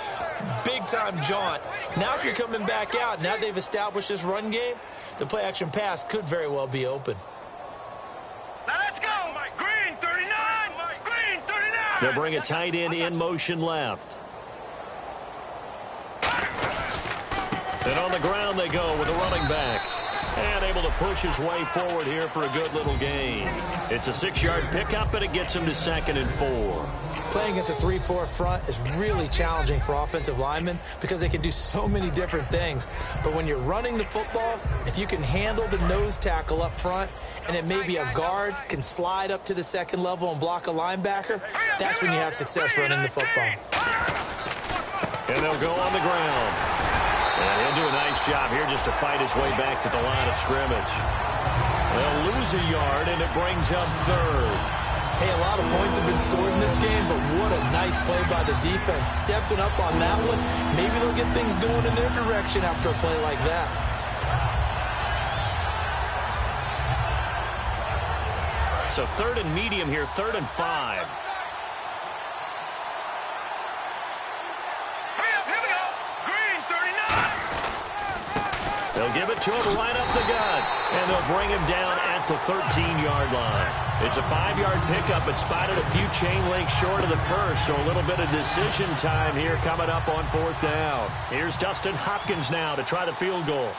big-time jaunt? Now if you're coming back out, now they've established this run game, the play-action pass could very well be open.
Now let's go. Green 39. Green 39.
They'll bring a tight end in motion left. And on the ground they go with a running back. And able to push his way forward here for a good little gain. It's a 6-yard pickup, and it gets him to 2nd and 4.
Playing against a 3-4 front is really challenging for offensive linemen because they can do so many different things. But when you're running the football, if you can handle the nose tackle up front, and then maybe a guard can slide up to the 2nd level and block a linebacker, that's when you have success running the football.
And they'll go on the ground. And he'll do a nice job here just to fight his way back to the line of scrimmage. They'll lose a yard, and it brings up 3rd.
Hey, a lot of points have been scored in this game, but what a nice play by the defense. Stepping up on that one, maybe they'll get things going in their direction after a play like that.
So 3rd and medium here, 3rd and 5. They'll give it to him right up the gut, and they'll bring him down at the 13-yard line. It's a 5-yard pickup, but spotted a few chain links short of the first, so a little bit of decision time here coming up on 4th down. Here's Dustin Hopkins now to try the field goal.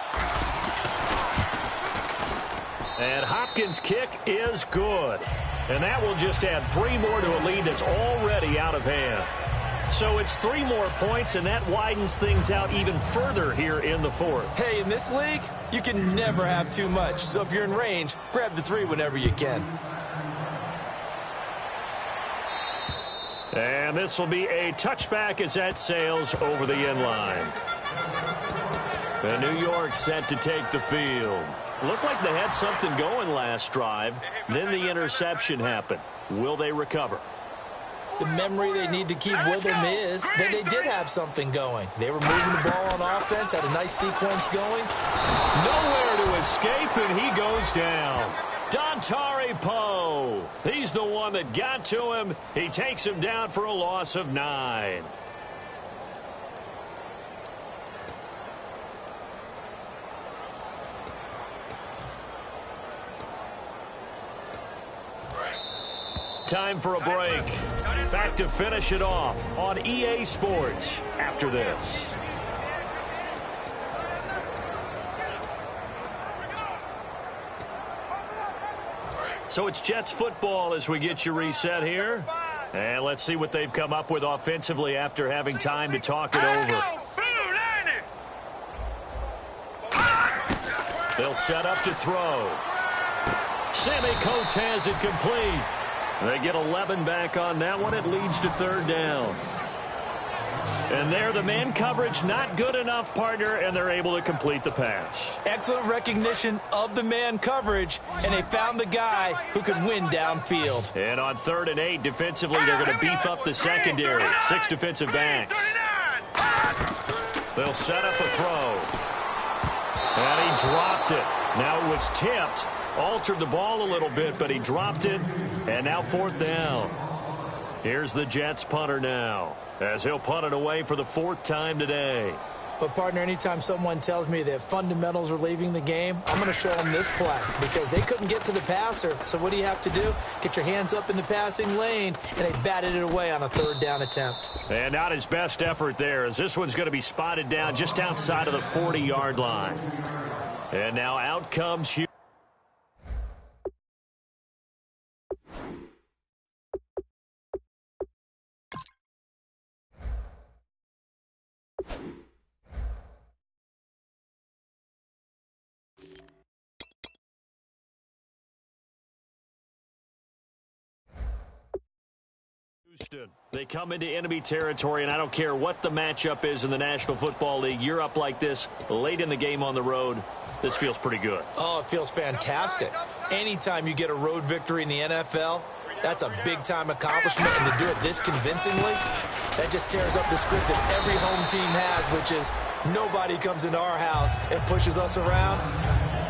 And Hopkins' kick is good. And that will just add 3 more to a lead that's already out of hand. So it's 3 more points, and that widens things out even further here in the 4th.
Hey, in this league, you can never have too much. So if you're in range, grab the 3 whenever you can.
And this will be a touchback as that sails over the end line. And New York set to take the field. Looked like they had something going last drive. Then the interception happened. Will they recover?
The memory they need to keep with them is that they did have something going. They were moving the ball on offense, had a nice sequence going.
Nowhere to escape, and he goes down. Dontari Poe. He's the one that got to him. He takes him down for a loss of 9. Time for a break. Back to finish it off on EA Sports after this. So it's Jets football as we get you reset here. And let's see what they've come up with offensively after having time to talk it over. They'll set up to throw. Sammy Coates has it complete. They get 11 back on that one. It leads to 3rd down. And there, the man coverage not good enough, partner, and they're able to complete the pass.
Excellent recognition of the man coverage, and they found the guy who could win downfield.
And on 3rd and 8, defensively, they're going to beef up the secondary. 6 defensive backs. They'll set up a throw. And he dropped it. Now it was tipped. Altered the ball a little bit, but he dropped it. And now 4th down. Here's the Jets punter now, as he'll punt it away for the 4th time today.
But, partner, anytime someone tells me that fundamentals are leaving the game, I'm going to show them this play because they couldn't get to the passer. So what do you have to do? Get your hands up in the passing lane, and they batted it away on a 3rd down attempt.
And not his best effort there, as this one's going to be spotted down just outside of the 40-yard line. And now out comes Hughes. They come into enemy territory, and I don't care what the matchup is in the National Football League. You're up like this late in the game on the road. This feels pretty good.
Oh, it feels fantastic. Anytime you get a road victory in the NFL, that's a big-time accomplishment, and to do it this convincingly, that just tears up the script that every home team has, which is nobody comes into our house and pushes us around.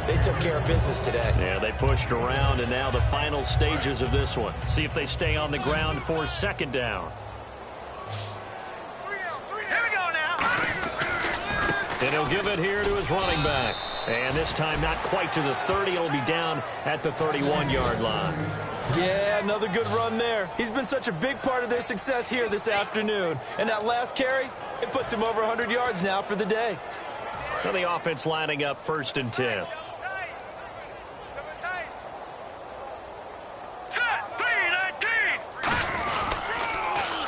They took care of business today.
Yeah, they pushed around, and now the final stages of this one. See if they stay on the ground for 2nd down.
Here we go now.
And he'll give it here to his running back. And this time not quite to the 30. It'll be down at the 31-yard line.
Yeah, another good run there. He's been such a big part of their success here this afternoon. And that last carry, it puts him over 100 yards now for the day.
So the offense lining up 1st and 10.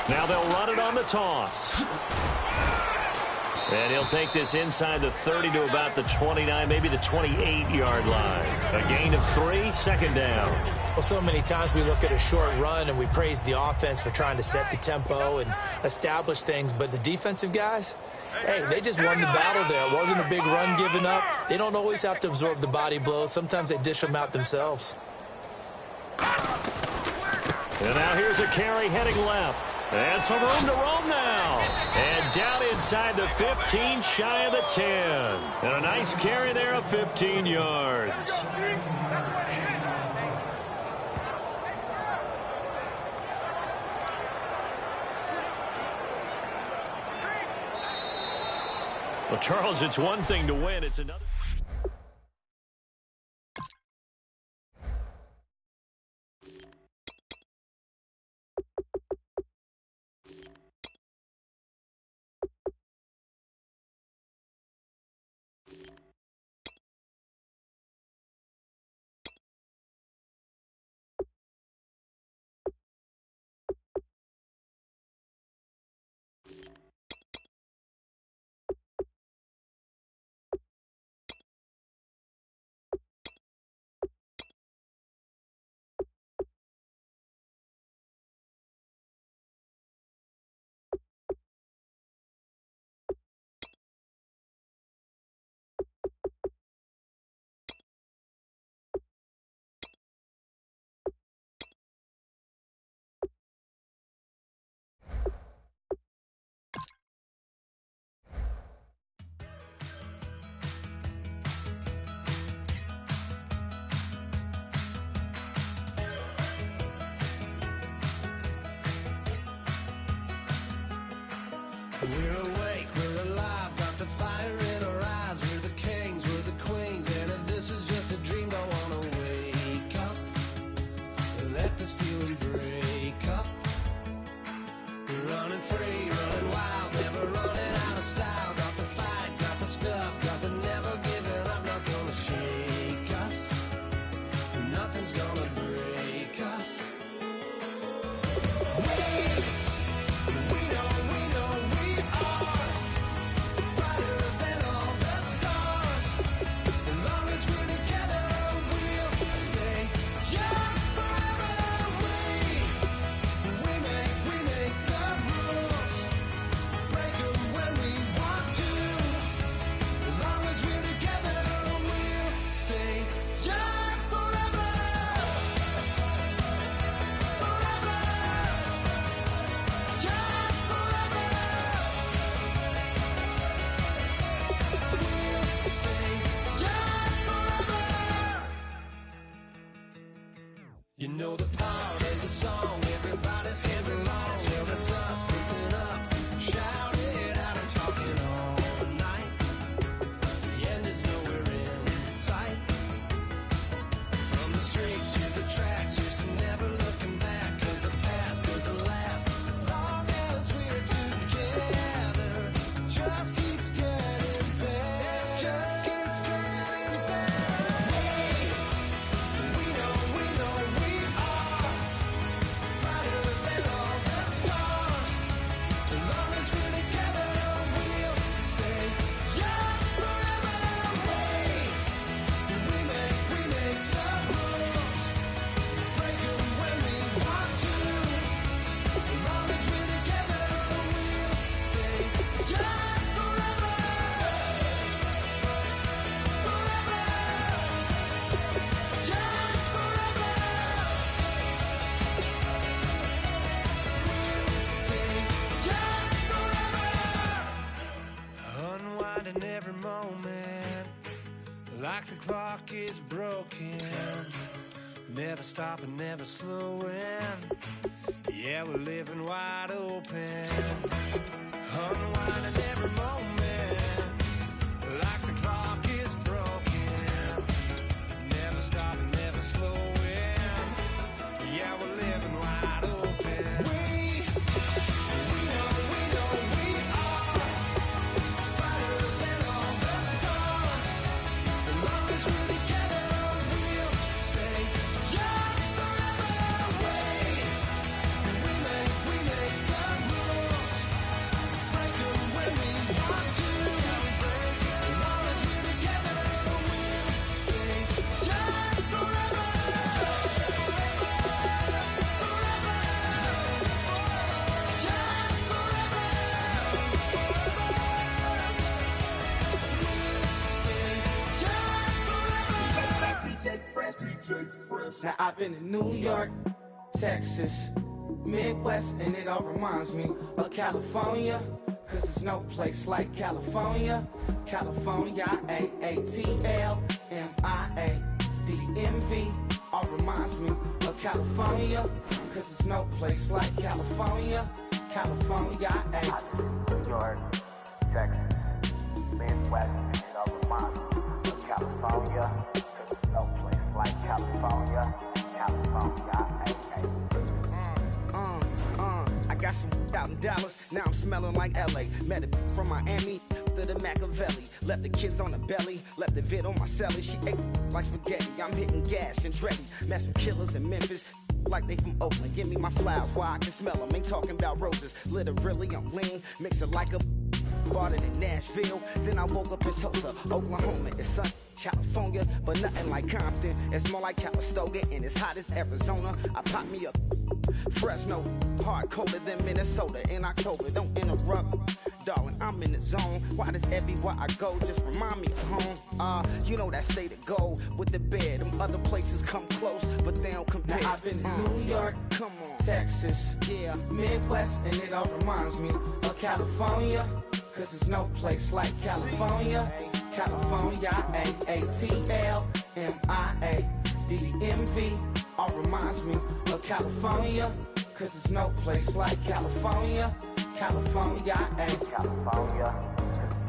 Now they'll run it on the toss. And he'll take this inside the 30 to about the 29, maybe the 28-yard line. A gain of 3, 2nd down.
Well, so many times we look at a short run and we praise the offense for trying to set the tempo and establish things, but the defensive guys, hey, they just won the battle there. It wasn't a big run given up. They don't always have to absorb the body blows. Sometimes they dish them out themselves.
And now here's a carry heading left. And some room to roam now. And down inside the 15, shy of the 10. And a nice carry there of 15 yards. Well, Charles, it's one thing to win. It's another.
We're awake, we're alive, got the fire in our eyes. We're the kings, we're the queens, and if this is just a dream, don't wanna wake up. Let this feeling break up. We're running free, running wild, never running out of style. Got the fight, got the stuff, got the never giving up. Not gonna shake us, nothing's gonna break us. We know we are brighter than all the stars. As long as we're together, we'll stay young forever. We make the rules, break them when we want to. As long as we're together, we'll stay young forever. Forever. Young forever. We'll stay young forever. You know the part of the song, everybody sings along. Well, that's us, listen up, shout it out, I'm talking all night. The end is nowhere in sight. From the streets to the tracks, here's to never looking back, 'cause the past doesn't last. Long as we're together, just keeps getting better. Just keeps getting better. We know we are brighter than all the stars. As long as we're together, we'll stay young forever. We make the rules, break them when we want to. As long as we're together, we'll stay young forever. Forever. Young forever. We'll stay young forever. Unwinding every moment, like the clock is broken. Never stopping, never slowing. Yeah, we're living wide open. Unwinding every moment, like the clock is broken. Never stopping, never slowing. Yeah, we're living wide open. We know we are brighter than all the stars. As long as we're together, we'll stay young forever. We make the rules, break them when we want to. As long as we're together, we'll stay young forever. Forever. Young forever. We'll stay young forever.
Now I've been in New York, Texas, Midwest, and it all reminds me of California. Cause there's no place like California. California, A-A-T-L-M-I-A-D-M-V. All reminds me of California. Cause there's no place like California. California,
New York, Texas, Midwest, and it all reminds me of California. Cause there's no place like California. California,
I got some out in Dallas, now I'm smelling like LA. Met a from Miami, to the Machiavelli. Left the kids on the belly, left the vid on my celly. She ate like spaghetti, I'm hitting gas and Dreddy. Met some killers in Memphis, like they from Oakland. Give me my flowers while I can smell them. Ain't talking about roses, literally I'm lean. Mix it like a bought it in Nashville. Then I woke up in Tulsa, Oklahoma. It's sun, California, but nothing like Compton. It's more like Calistoga and it's hot as Arizona. I pop me up Fresno, hard colder than Minnesota in October. Don't interrupt, darling, I'm in the zone. Why does everywhere I go just remind me of home? You know that state of gold with the bed. Them other places come close, but they don't compare. Now I've been to New York, come on, Texas, yeah, Midwest, and it all reminds me of California. Cause there's no place like California. California, A-A-T-L-M-I-A-D-M-V. All reminds me of California. Cause there's no place like California. California,
California,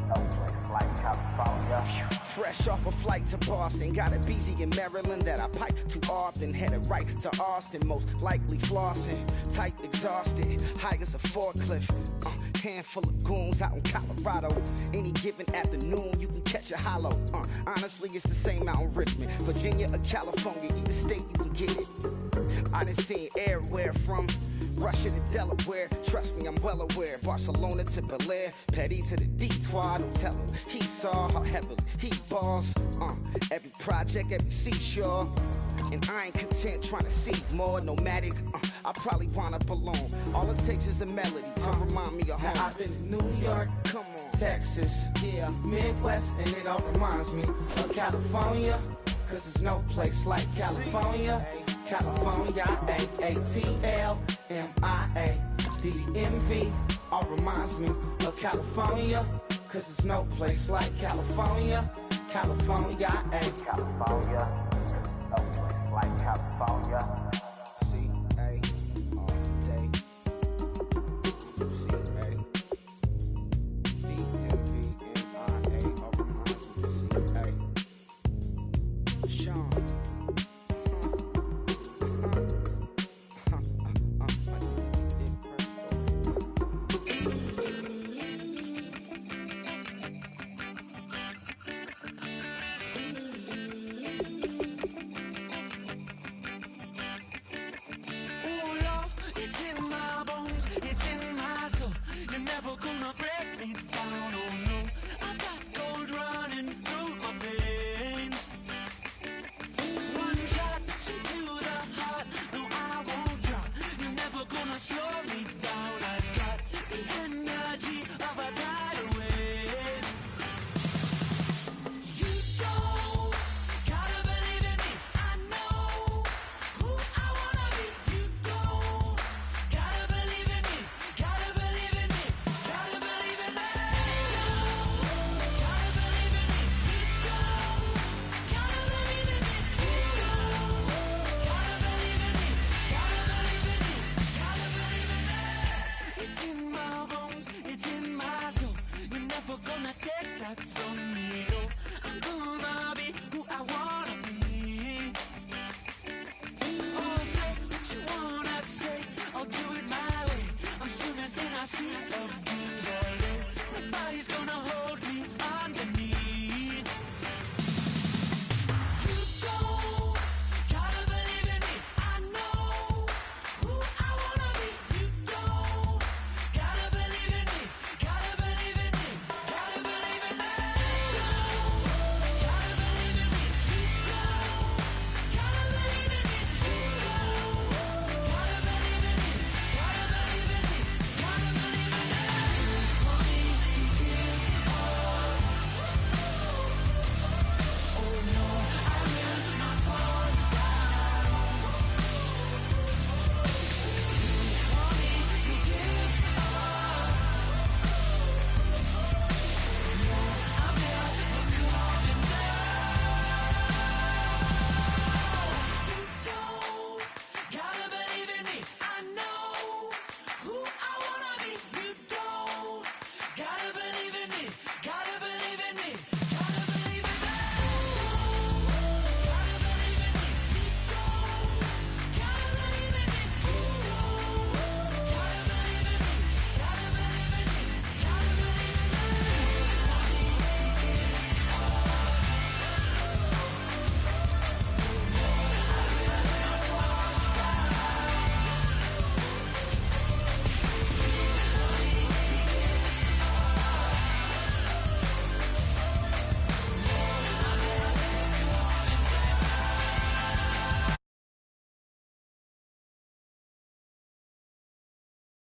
no place like California.
Fresh off a flight to Boston, got a BZ in Maryland that I pipe too often. Headed right to Austin, most likely flossing. Tight, exhausted, high as a forklift. Handful of goons out in Colorado. Any given afternoon, you can catch a hollow. Honestly, it's the same out in Richmond, Virginia or California. Either state, you can get it. I done seen everywhere from Russia to Delaware. Trust me, I'm well aware. Barcelona to Bel Air, Petty to the Detroit. Don't tell him he saw how heavily he balls. Every project, every seashore. And I ain't content trying to see more nomadic. I probably wind up alone. All it takes is a melody to remind me of home. Now I've been to New York, come on, Texas, yeah, Midwest, and it all reminds me of California. Cause there's no place like California. California, A-A-T-L-M-I-A-D-M-V. All reminds me of California. Cause there's no place like California. California,
California, no place like California.
C-A, all day. C-A, D-M-V-M-I-A. All reminds me of C-A. Sean.
It's in